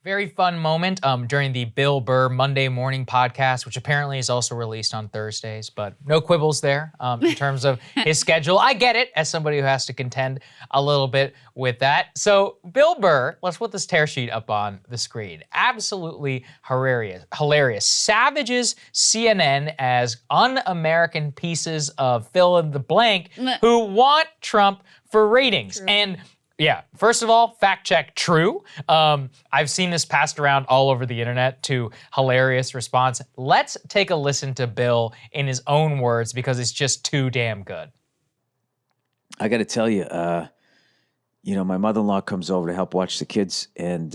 Very fun moment during the Bill Burr Monday morning podcast, which apparently is also released on Thursdays, but no quibbles there in terms of his schedule. I get it as somebody who has to contend a little bit with that. So Bill Burr, let's put this tear sheet up on the screen. Absolutely hilarious. Savages CNN as un-American pieces of fill in the blank who want Trump for ratings. True. And yeah, first of all, fact check, true. I've seen this passed around all over the internet to hilarious response. Let's take a listen to Bill in his own words because it's just too damn good. I got to tell you, my mother-in-law comes over to help watch the kids, and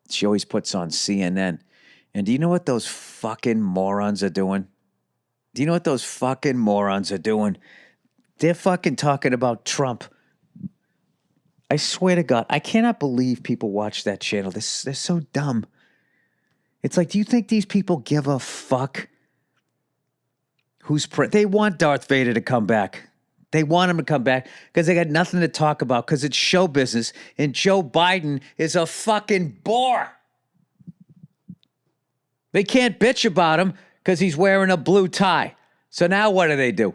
she always puts on CNN. And do you know what those fucking morons are doing? They're fucking talking about Trump. I swear to God, I cannot believe people watch that channel. They're so dumb. It's like, do you think these people give a fuck? They want Darth Vader to come back. They want him to come back because they got nothing to talk about because it's show business, and Joe Biden is a fucking bore. They can't bitch about him because he's wearing a blue tie. So now what do?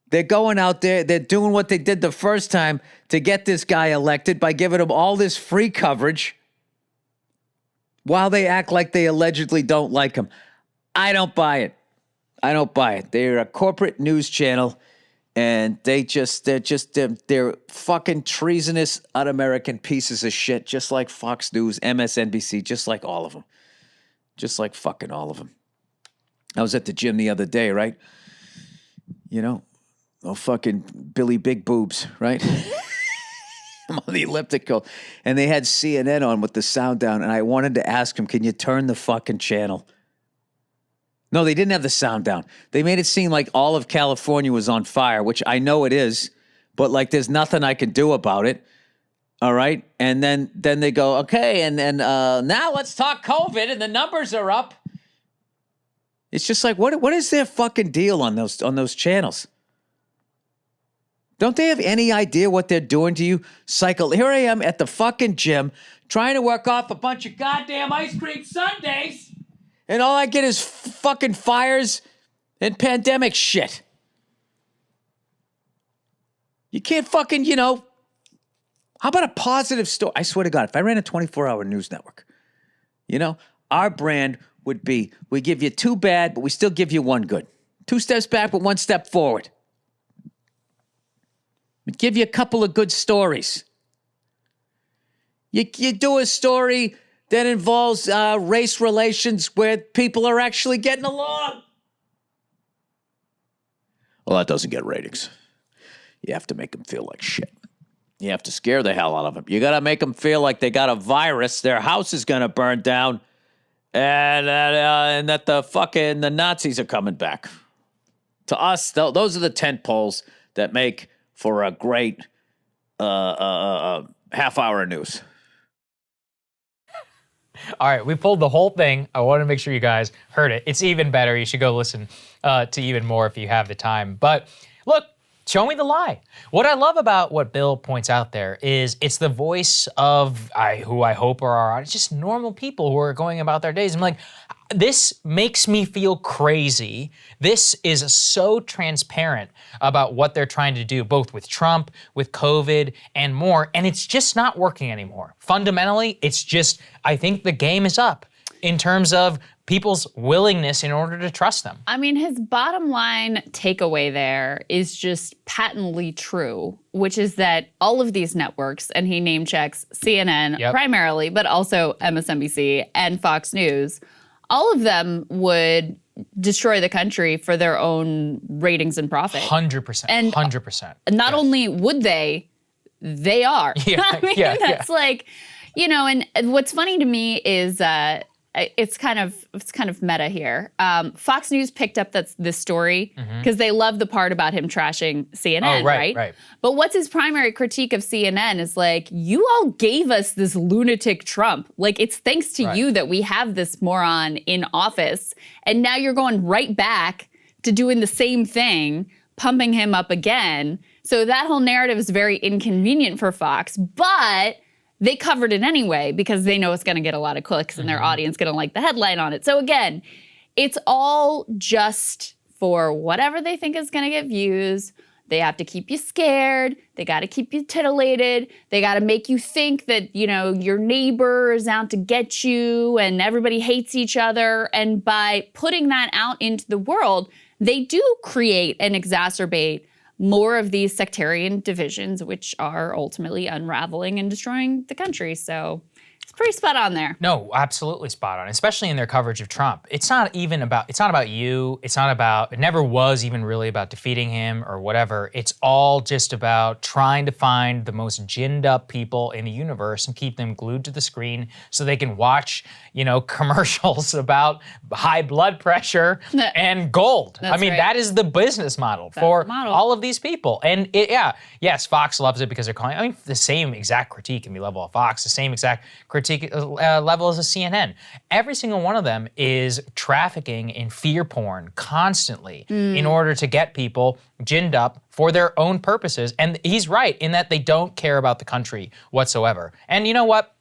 They're going out there, they're doing what they did the first time to get this guy elected by giving him all this free coverage while they act like they allegedly don't like him. I don't buy it. They're a corporate news channel, and they're fucking treasonous, un-American pieces of shit, just like Fox News, MSNBC, just like all of them. Just like fucking all of them. I was at the gym the other day, right? Oh, fucking Billy Big Boobs, right? I'm on the elliptical. And they had CNN on with the sound down. And I wanted to ask him, can you turn the fucking channel? No, they didn't have the sound down. They made it seem like all of California was on fire, which I know it is. But like there's nothing I can do about it. All right? And then they go, okay, and now let's talk COVID. And the numbers are up. It's just like, what is their fucking deal on those channels? Don't they have any idea what they're doing to you? Here I am at the fucking gym trying to work off a bunch of goddamn ice cream sundaes, and all I get is fucking fires and pandemic shit. You can't fucking, how about a positive story? I swear to God, if I ran a 24-hour news network, our brand would be, we give you two bad, but we still give you one good. 2 steps back, but 1 step forward. We'd give you a couple of good stories. You do a story that involves race relations where people are actually getting along. Well, that doesn't get ratings. You have to make them feel like shit. You have to scare the hell out of them. You got to make them feel like they got a virus, their house is going to burn down, and that the Nazis are coming back. To us, those are the tent poles that make for a great half-hour news. All right, we pulled the whole thing. I want to make sure you guys heard it. It's even better. You should go listen to even more if you have the time. But look, show me the lie. What I love about what Bill points out there is it's the voice of who I hope are just normal people who are going about their days. I'm like, this makes me feel crazy. This is so transparent about what they're trying to do, both with Trump, with COVID, and more, and it's just not working anymore. Fundamentally, it's just, I think the game is up in terms of people's willingness in order to trust them. I mean, his bottom line takeaway there is just patently true, which is that all of these networks, and he name checks CNN primarily, but also MSNBC and Fox News, all of them would destroy the country for their own ratings and profit. 100%. And 100%. Not only would they are. Yeah, I mean, that's like, and what's funny to me is it's kind of meta here. Fox News picked up this story because they love the part about him trashing CNN, right? But what's his primary critique of CNN is like, you all gave us this lunatic Trump. Like, it's thanks to you that we have this moron in office. And now you're going right back to doing the same thing, pumping him up again. So that whole narrative is very inconvenient for Fox. But they covered it anyway because they know it's going to get a lot of clicks and their audience going to like the headline on it. So again, it's all just for whatever they think is going to get views. They have to keep you scared. They got to keep you titillated. They got to make you think that, you know, your neighbor is out to get you and everybody hates each other. And by putting that out into the world, they do create and exacerbate more of these sectarian divisions, which are ultimately unraveling and destroying the country. So it's pretty spot on there. No, absolutely spot on, especially in their coverage of Trump. It's not about you. It never was even really about defeating him or whatever. It's all just about trying to find the most ginned up people in the universe and keep them glued to the screen so they can watch, you know, commercials about high blood pressure and gold. I mean, that is the business model for all of these people. And yes, Fox loves it because they're calling, I mean, the same exact critique can be leveled at Fox, the same exact critique level as a CNN. Every single one of them is trafficking in fear porn constantly in order to get people ginned up for their own purposes. And he's right in that they don't care about the country whatsoever. And you know what?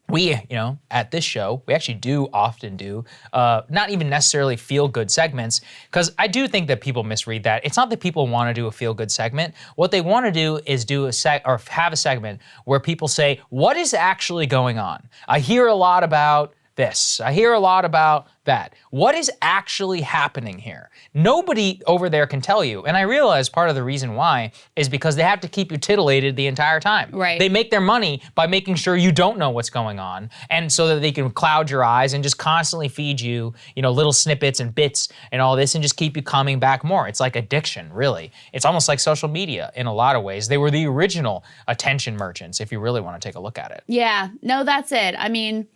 We, you know, at this show, we actually do often do not even necessarily feel-good segments, because I do think that people misread that. It's not that people want to do a feel-good segment. What they want to do is have a segment where people say, what is actually going on? I hear a lot about this. I hear a lot about that. What is actually happening here? Nobody over there can tell you. And I realize part of the reason why is because they have to keep you titillated the entire time. Right. They make their money by making sure you don't know what's going on, and so that they can cloud your eyes and just constantly feed you, you know, little snippets and bits and all this and just keep you coming back more. It's like addiction, really. It's almost like social media in a lot of ways. They were the original attention merchants, if you really want to take a look at it. Yeah, no, that's it. I mean,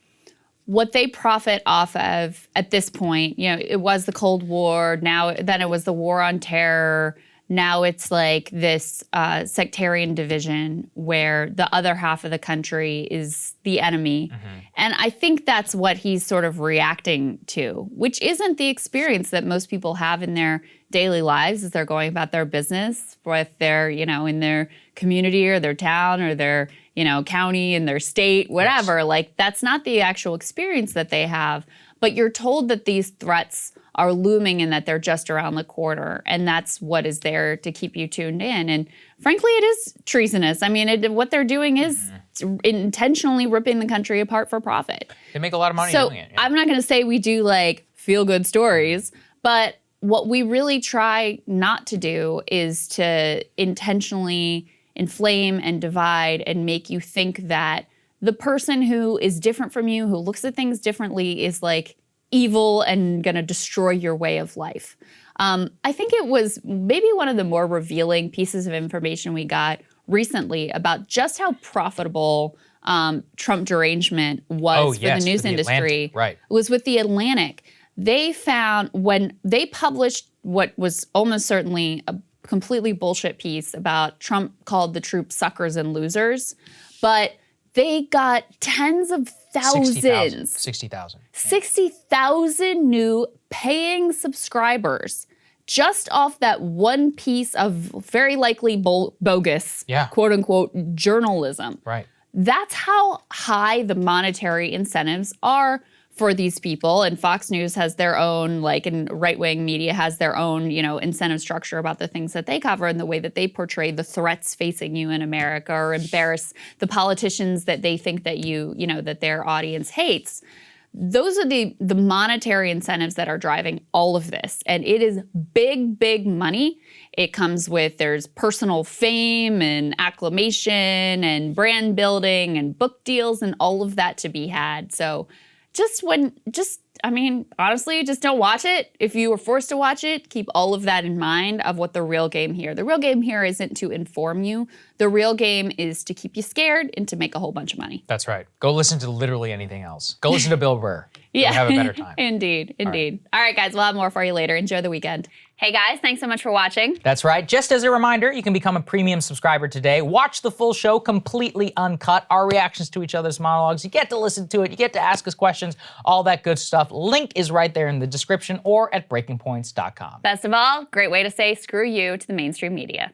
what they profit off of at this point, you know, it was the Cold War, then it was the War on Terror, now it's like this sectarian division where the other half of the country is the enemy. And I think that's what he's sort of reacting to, which isn't the experience that most people have in their daily lives as they're going about their business with their, you know, in their community or their town or their, you know, county and their state, whatever. Yes. Like, that's not the actual experience that they have. But you're told that these threats are looming and that they're just around the corner. And that's what is there to keep you tuned in. And frankly, it is treasonous. I mean, what they're doing is intentionally ripping the country apart for profit. They make a lot of money doing it. Yeah. I'm not going to say we do like feel-good stories, but what we really try not to do is to intentionally inflame and divide and make you think that the person who is different from you, who looks at things differently, is like evil and gonna destroy your way of life. I think it was maybe one of the more revealing pieces of information we got recently about just how profitable Trump derangement was for the news industry. Right. It was with The Atlantic. They found when they published what was almost certainly a completely bullshit piece about Trump called the troops suckers and losers, but they got tens of thousands. 60,000. 60,000 new paying subscribers just off that one piece of very likely bogus, quote unquote, journalism. Right. That's how high the monetary incentives are for these people. And Fox News has their own, like, and right-wing media has their own, you know, incentive structure about the things that they cover and the way that they portray the threats facing you in America or embarrass the politicians that they think that you know, that their audience hates. Those are the monetary incentives that are driving all of this. And it is big, big money. It comes with, there's personal fame and acclamation and brand building and book deals and all of that to be had. So honestly, just don't watch it. If you were forced to watch it, keep all of that in mind of what the real game here. The real game here isn't to inform you. The real game is to keep you scared and to make a whole bunch of money. That's right. Go listen to literally anything else. Go listen to Bill Burr. You'll have a better time. Indeed. All right, guys, we'll have more for you later. Enjoy the weekend. Hey, guys, thanks so much for watching. That's right. Just as a reminder, you can become a premium subscriber today. Watch the full show completely uncut, our reactions to each other's monologues. You get to listen to it. You get to ask us questions, all that good stuff. Link is right there in the description or at breakingpoints.com. Best of all, great way to say screw you to the mainstream media.